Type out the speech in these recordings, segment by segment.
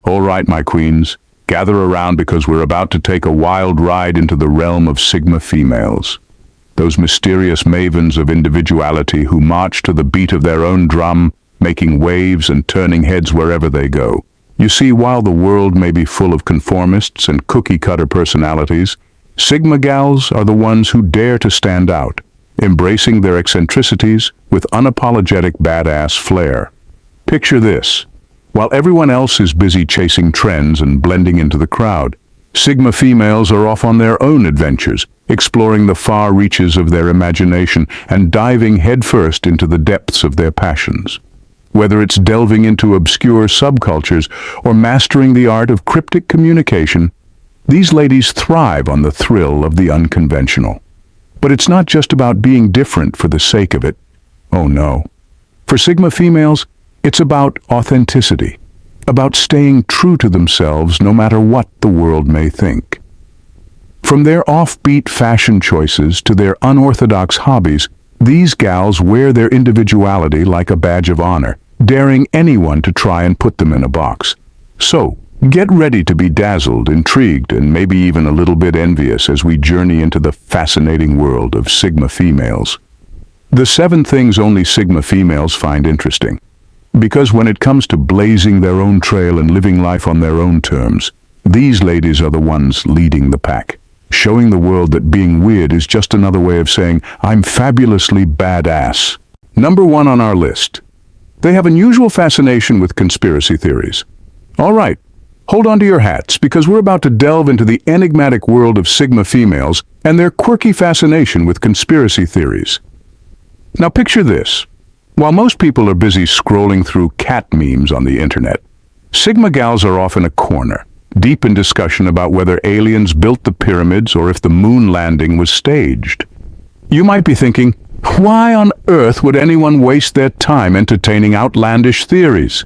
All right, my queens, gather around because we're about to take a wild ride into the realm of Sigma females. Those mysterious mavens of individuality who march to the beat of their own drum, making waves and turning heads wherever they go. You see, while the world may be full of conformists and cookie-cutter personalities, Sigma gals are the ones who dare to stand out, embracing their eccentricities with unapologetic badass flair. Picture this. While everyone else is busy chasing trends and blending into the crowd, Sigma females are off on their own adventures, exploring the far reaches of their imagination and diving headfirst into the depths of their passions. Whether it's delving into obscure subcultures or mastering the art of cryptic communication, these ladies thrive on the thrill of the unconventional. But it's not just about being different for the sake of it. Oh no. For Sigma females, it's about authenticity, about staying true to themselves no matter what the world may think. From their offbeat fashion choices to their unorthodox hobbies, these gals wear their individuality like a badge of honor, daring anyone to try and put them in a box. So, get ready to be dazzled, intrigued, and maybe even a little bit envious as we journey into the fascinating world of Sigma females. The 7 things only Sigma females find interesting. Because when it comes to blazing their own trail and living life on their own terms, these ladies are the ones leading the pack, showing the world that being weird is just another way of saying, I'm fabulously badass. Number 1 on our list. They have unusual fascination with conspiracy theories. All right, hold on to your hats, because we're about to delve into the enigmatic world of Sigma females and their quirky fascination with conspiracy theories. Now picture this. While most people are busy scrolling through cat memes on the internet, Sigma gals are off in a corner, deep in discussion about whether aliens built the pyramids or if the moon landing was staged. You might be thinking, why on earth would anyone waste their time entertaining outlandish theories?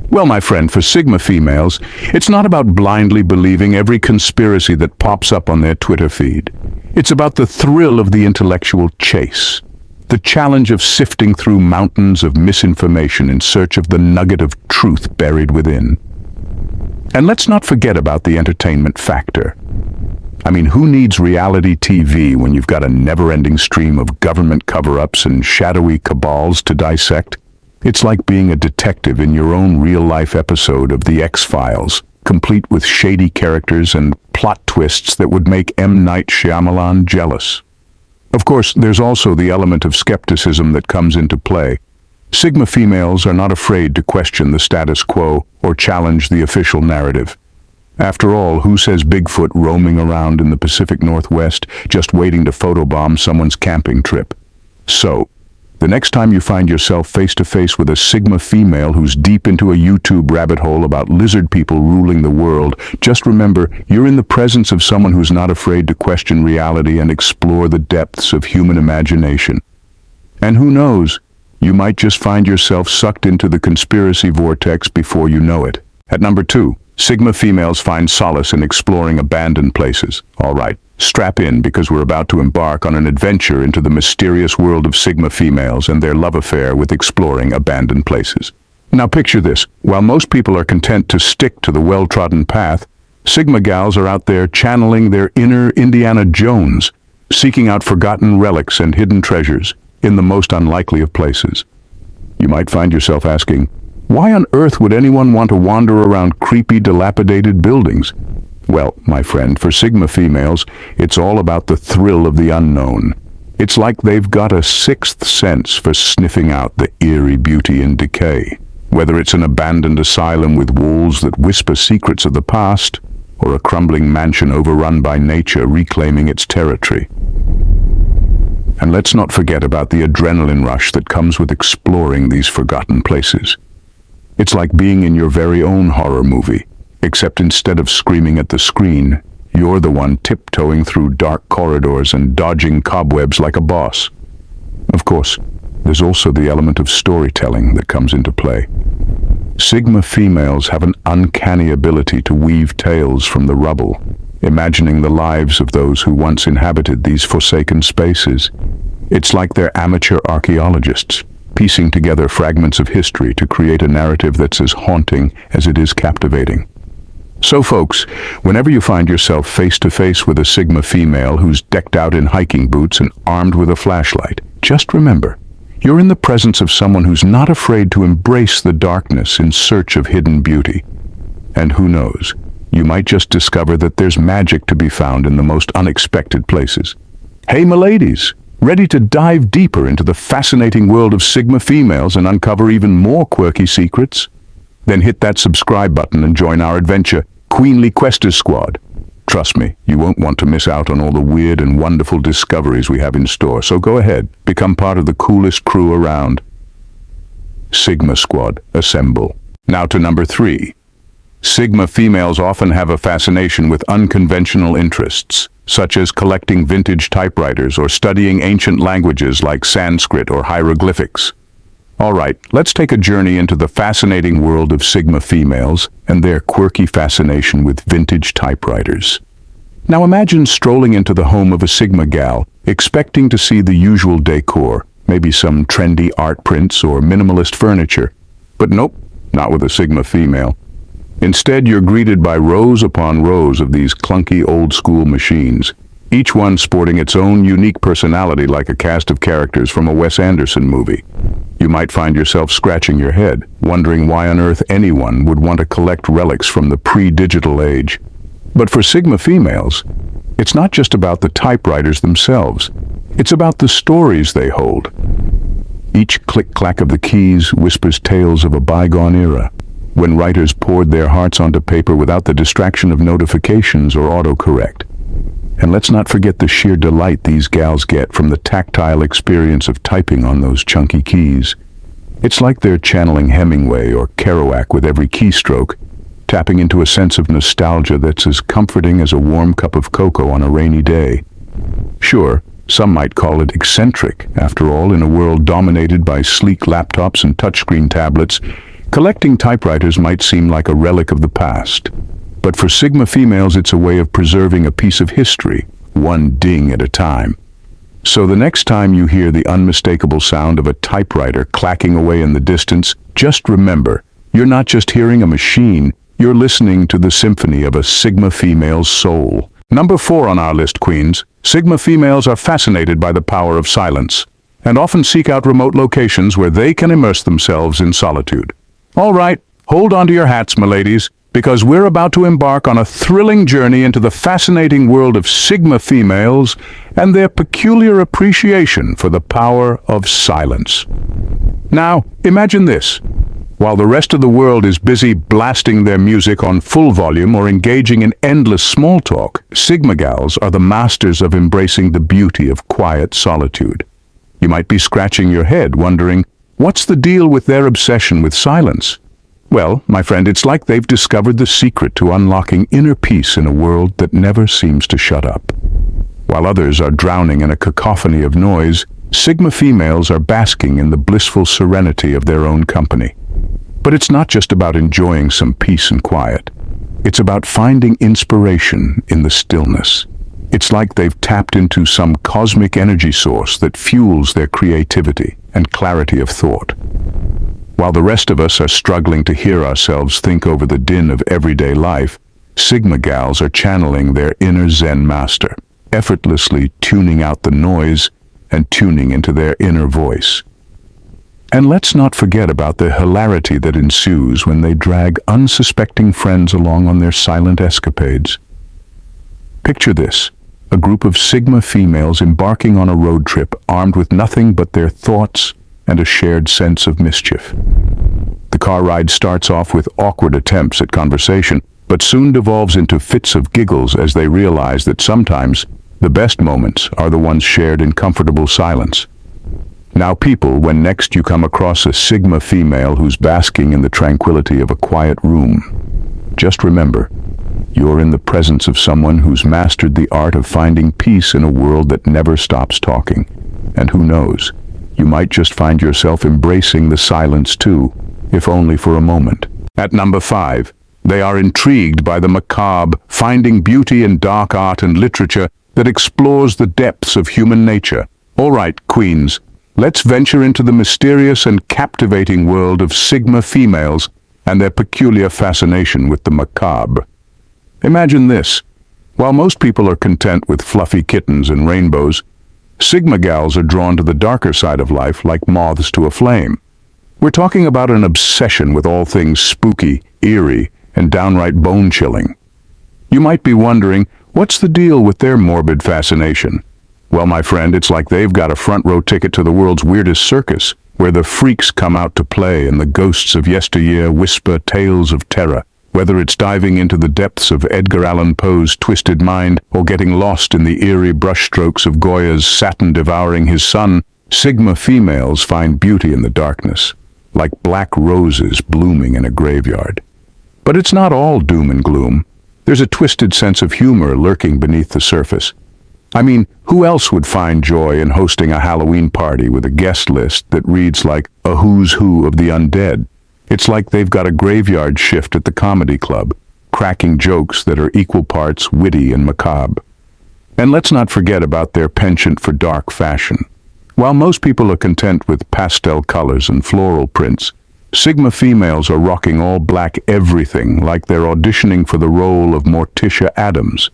Well, my friend, for Sigma females, it's not about blindly believing every conspiracy that pops up on their Twitter feed. It's about the thrill of the intellectual chase. The challenge of sifting through mountains of misinformation in search of the nugget of truth buried within. And let's not forget about the entertainment factor. I mean, who needs reality TV when you've got a never-ending stream of government cover-ups and shadowy cabals to dissect? It's like being a detective in your own real-life episode of The X-Files, complete with shady characters and plot twists that would make M. Night Shyamalan jealous. Of course, there's also the element of skepticism that comes into play. Sigma females are not afraid to question the status quo or challenge the official narrative. After all, who says Bigfoot roaming around in the Pacific Northwest just waiting to photobomb someone's camping trip? So, the next time you find yourself face-to-face with a Sigma female who's deep into a YouTube rabbit hole about lizard people ruling the world, just remember, you're in the presence of someone who's not afraid to question reality and explore the depths of human imagination. And who knows, you might just find yourself sucked into the conspiracy vortex before you know it. At number 2, Sigma females find solace in exploring abandoned places. All right, strap in because we're about to embark on an adventure into the mysterious world of Sigma females and their love affair with exploring abandoned places. Now picture this. While most people are content to stick to the well-trodden path, Sigma gals are out there channeling their inner Indiana Jones, seeking out forgotten relics and hidden treasures in the most unlikely of places. You might find yourself asking, why on earth would anyone want to wander around creepy, dilapidated buildings? Well, my friend, for Sigma females, it's all about the thrill of the unknown. It's like they've got a sixth sense for sniffing out the eerie beauty in decay. Whether it's an abandoned asylum with walls that whisper secrets of the past, or a crumbling mansion overrun by nature reclaiming its territory. And let's not forget about the adrenaline rush that comes with exploring these forgotten places. It's like being in your very own horror movie, except instead of screaming at the screen, you're the one tiptoeing through dark corridors and dodging cobwebs like a boss. Of course, there's also the element of storytelling that comes into play. Sigma females have an uncanny ability to weave tales from the rubble, imagining the lives of those who once inhabited these forsaken spaces. It's like they're amateur archaeologists, piecing together fragments of history to create a narrative that's as haunting as it is captivating. So folks, whenever you find yourself face to face with a Sigma female who's decked out in hiking boots and armed with a flashlight, just remember, you're in the presence of someone who's not afraid to embrace the darkness in search of hidden beauty. And who knows, you might just discover that there's magic to be found in the most unexpected places. Hey m'ladies, ready to dive deeper into the fascinating world of Sigma females and uncover even more quirky secrets? Then hit that subscribe button and join our adventure, Queenly Questers Squad. Trust me, you won't want to miss out on all the weird and wonderful discoveries we have in store, so go ahead, become part of the coolest crew around. Sigma Squad, assemble. Now to number 3. Sigma females often have a fascination with unconventional interests, such as collecting vintage typewriters or studying ancient languages like Sanskrit or hieroglyphics. Alright, let's take a journey into the fascinating world of Sigma females and their quirky fascination with vintage typewriters. Now imagine strolling into the home of a Sigma gal, expecting to see the usual decor, maybe some trendy art prints or minimalist furniture. But nope, not with a Sigma female. Instead, you're greeted by rows upon rows of these clunky old-school machines, each one sporting its own unique personality like a cast of characters from a Wes Anderson movie. You might find yourself scratching your head, wondering why on earth anyone would want to collect relics from the pre-digital age. But for Sigma females, it's not just about the typewriters themselves. It's about the stories they hold. Each click-clack of the keys whispers tales of a bygone era, when writers poured their hearts onto paper without the distraction of notifications or autocorrect. And let's not forget the sheer delight these gals get from the tactile experience of typing on those chunky keys. It's like they're channeling Hemingway or Kerouac with every keystroke, tapping into a sense of nostalgia that's as comforting as a warm cup of cocoa on a rainy day. Sure, some might call it eccentric. After all, in a world dominated by sleek laptops and touchscreen tablets, collecting typewriters might seem like a relic of the past. But for Sigma females, it's a way of preserving a piece of history, one ding at a time. So the next time you hear the unmistakable sound of a typewriter clacking away in the distance, just remember, you're not just hearing a machine, you're listening to the symphony of a Sigma female's soul. Number 4 on our list, queens. Sigma females are fascinated by the power of silence, and often seek out remote locations where they can immerse themselves in solitude. All right, hold on to your hats, m'ladies, because we're about to embark on a thrilling journey into the fascinating world of Sigma females and their peculiar appreciation for the power of silence. Now, imagine this. While the rest of the world is busy blasting their music on full volume or engaging in endless small talk, Sigma gals are the masters of embracing the beauty of quiet solitude. You might be scratching your head wondering, what's the deal with their obsession with silence? Well, my friend, it's like they've discovered the secret to unlocking inner peace in a world that never seems to shut up. While others are drowning in a cacophony of noise, Sigma females are basking in the blissful serenity of their own company. But it's not just about enjoying some peace and quiet. It's about finding inspiration in the stillness. It's like they've tapped into some cosmic energy source that fuels their creativity and clarity of thought. While the rest of us are struggling to hear ourselves think over the din of everyday life, Sigma gals are channeling their inner Zen master, effortlessly tuning out the noise and tuning into their inner voice. And let's not forget about the hilarity that ensues when they drag unsuspecting friends along on their silent escapades. Picture this, a group of Sigma females embarking on a road trip armed with nothing but their thoughts and a shared sense of mischief. The car ride starts off with awkward attempts at conversation, but soon devolves into fits of giggles as they realize that sometimes the best moments are the ones shared in comfortable silence. Now people, when next you come across a Sigma female who's basking in the tranquility of a quiet room, just remember, you're in the presence of someone who's mastered the art of finding peace in a world that never stops talking. And who knows, you might just find yourself embracing the silence too, if only for a moment. At number 5, they are intrigued by the macabre, finding beauty in dark art and literature that explores the depths of human nature. All right, queens, let's venture into the mysterious and captivating world of Sigma females and their peculiar fascination with the macabre. Imagine this. While most people are content with fluffy kittens and rainbows, Sigma gals are drawn to the darker side of life like moths to a flame. We're talking about an obsession with all things spooky, eerie, and downright bone-chilling. You might be wondering, what's the deal with their morbid fascination? Well, my friend, it's like they've got a front-row ticket to the world's weirdest circus, where the freaks come out to play and the ghosts of yesteryear whisper tales of terror. Whether it's diving into the depths of Edgar Allan Poe's twisted mind or getting lost in the eerie brushstrokes of Goya's Saturn devouring his sun, Sigma females find beauty in the darkness, like black roses blooming in a graveyard. But it's not all doom and gloom. There's a twisted sense of humor lurking beneath the surface. I mean, who else would find joy in hosting a Halloween party with a guest list that reads like a who's who of the undead? It's like they've got a graveyard shift at the comedy club, cracking jokes that are equal parts witty and macabre. And let's not forget about their penchant for dark fashion. While most people are content with pastel colors and floral prints, Sigma females are rocking all black everything like they're auditioning for the role of Morticia Adams.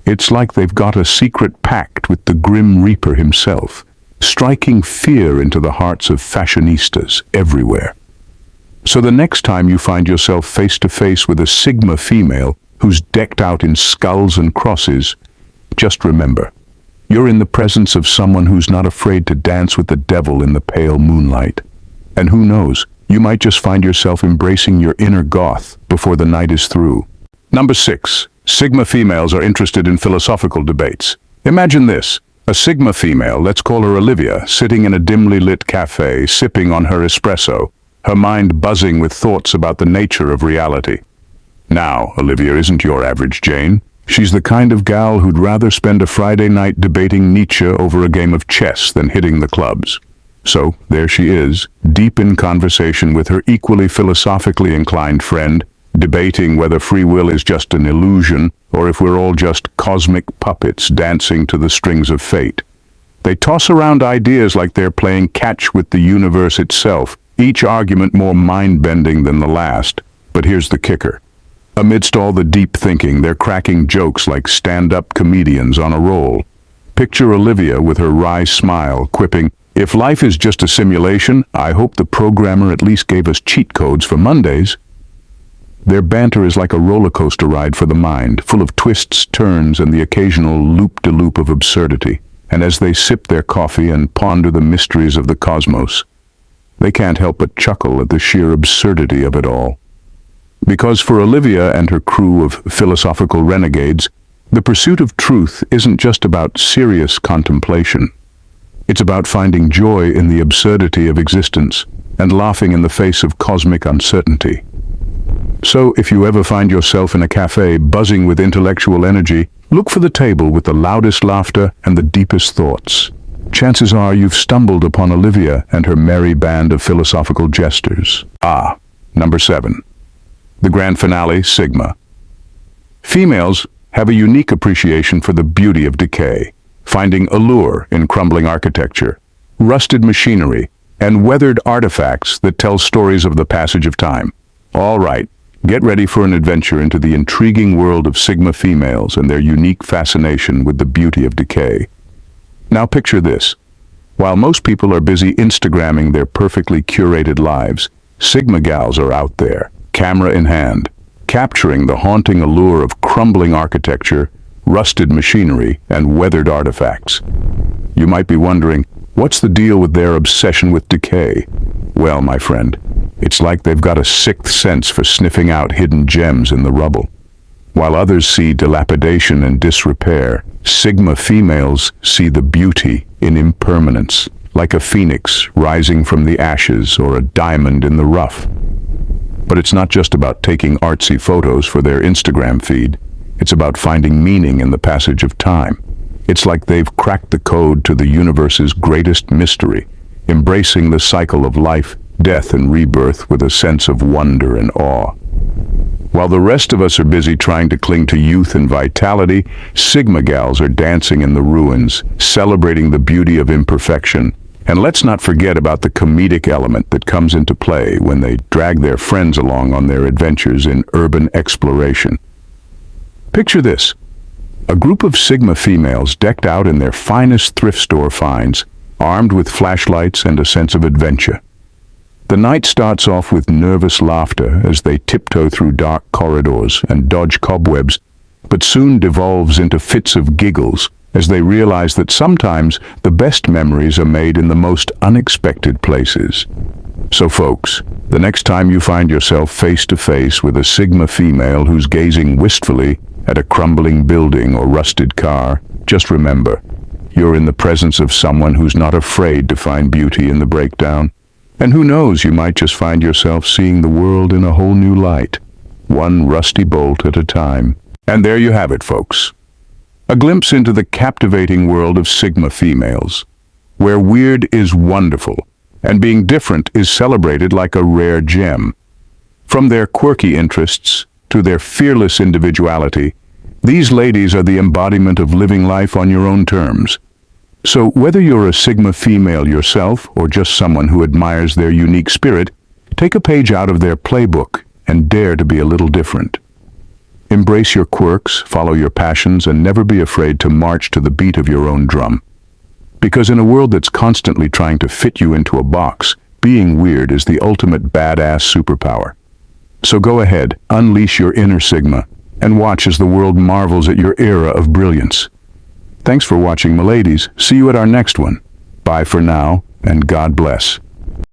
It's like they've got a secret pact with the Grim Reaper himself, striking fear into the hearts of fashionistas everywhere. So the next time you find yourself face to face with a Sigma female who's decked out in skulls and crosses, just remember, you're in the presence of someone who's not afraid to dance with the devil in the pale moonlight. And who knows, you might just find yourself embracing your inner goth before the night is through. Number 6. Sigma females are interested in philosophical debates. Imagine this. A Sigma female, let's call her Olivia, sitting in a dimly lit cafe, sipping on her espresso, her mind buzzing with thoughts about the nature of reality. Now, Olivia isn't your average Jane. She's the kind of gal who'd rather spend a Friday night debating Nietzsche over a game of chess than hitting the clubs. So, there she is, deep in conversation with her equally philosophically inclined friend, debating whether free will is just an illusion or if we're all just cosmic puppets dancing to the strings of fate. They toss around ideas like they're playing catch with the universe itself, each argument more mind-bending than the last. But here's the kicker. Amidst all the deep thinking, they're cracking jokes like stand-up comedians on a roll. Picture Olivia with her wry smile, quipping, "If life is just a simulation, I hope the programmer at least gave us cheat codes for Mondays." Their banter is like a roller coaster ride for the mind, full of twists, turns, and the occasional loop-de-loop of absurdity. And as they sip their coffee and ponder the mysteries of the cosmos, they can't help but chuckle at the sheer absurdity of it all. Because for Olivia and her crew of philosophical renegades, the pursuit of truth isn't just about serious contemplation. It's about finding joy in the absurdity of existence and laughing in the face of cosmic uncertainty. So, if you ever find yourself in a cafe buzzing with intellectual energy, look for the table with the loudest laughter and the deepest thoughts. Chances are you've stumbled upon Olivia and her merry band of philosophical jesters. Number 7. The grand finale, Sigma. Females have a unique appreciation for the beauty of decay, finding allure in crumbling architecture, rusted machinery, and weathered artifacts that tell stories of the passage of time. All right, get ready for an adventure into the intriguing world of Sigma females and their unique fascination with the beauty of decay. Now picture this. While most people are busy Instagramming their perfectly curated lives, Sigma gals are out there, camera in hand, capturing the haunting allure of crumbling architecture, rusted machinery, and weathered artifacts. You might be wondering, what's the deal with their obsession with decay? Well, my friend, it's like they've got a sixth sense for sniffing out hidden gems in the rubble. While others see dilapidation and disrepair, Sigma females see the beauty in impermanence, like a phoenix rising from the ashes or a diamond in the rough. But it's not just about taking artsy photos for their Instagram feed. It's about finding meaning in the passage of time. It's like they've cracked the code to the universe's greatest mystery, embracing the cycle of life, death, and rebirth with a sense of wonder and awe. While the rest of us are busy trying to cling to youth and vitality, Sigma gals are dancing in the ruins, celebrating the beauty of imperfection, And let's not forget about the comedic element that comes into play when they drag their friends along on their adventures in urban exploration. Picture this: a group of Sigma females decked out in their finest thrift store finds, armed with flashlights and a sense of adventure. The night starts off with nervous laughter as they tiptoe through dark corridors and dodge cobwebs, but soon devolves into fits of giggles as they realize that sometimes the best memories are made in the most unexpected places. So folks, the next time you find yourself face to face with a Sigma female who's gazing wistfully at a crumbling building or rusted car, just remember, you're in the presence of someone who's not afraid to find beauty in the breakdown. And who knows, you might just find yourself seeing the world in a whole new light, one rusty bolt at a time. And there you have it, folks. A glimpse into the captivating world of Sigma females, where weird is wonderful, and being different is celebrated like a rare gem. From their quirky interests to their fearless individuality, these ladies are the embodiment of living life on your own terms. So whether you're a Sigma female yourself or just someone who admires their unique spirit, take a page out of their playbook and dare to be a little different. Embrace your quirks, follow your passions, and never be afraid to march to the beat of your own drum. Because in a world that's constantly trying to fit you into a box, being weird is the ultimate badass superpower. So go ahead, unleash your inner Sigma, and watch as the world marvels at your era of brilliance. Thanks for watching, my ladies. See you at our next one. Bye for now, and God bless.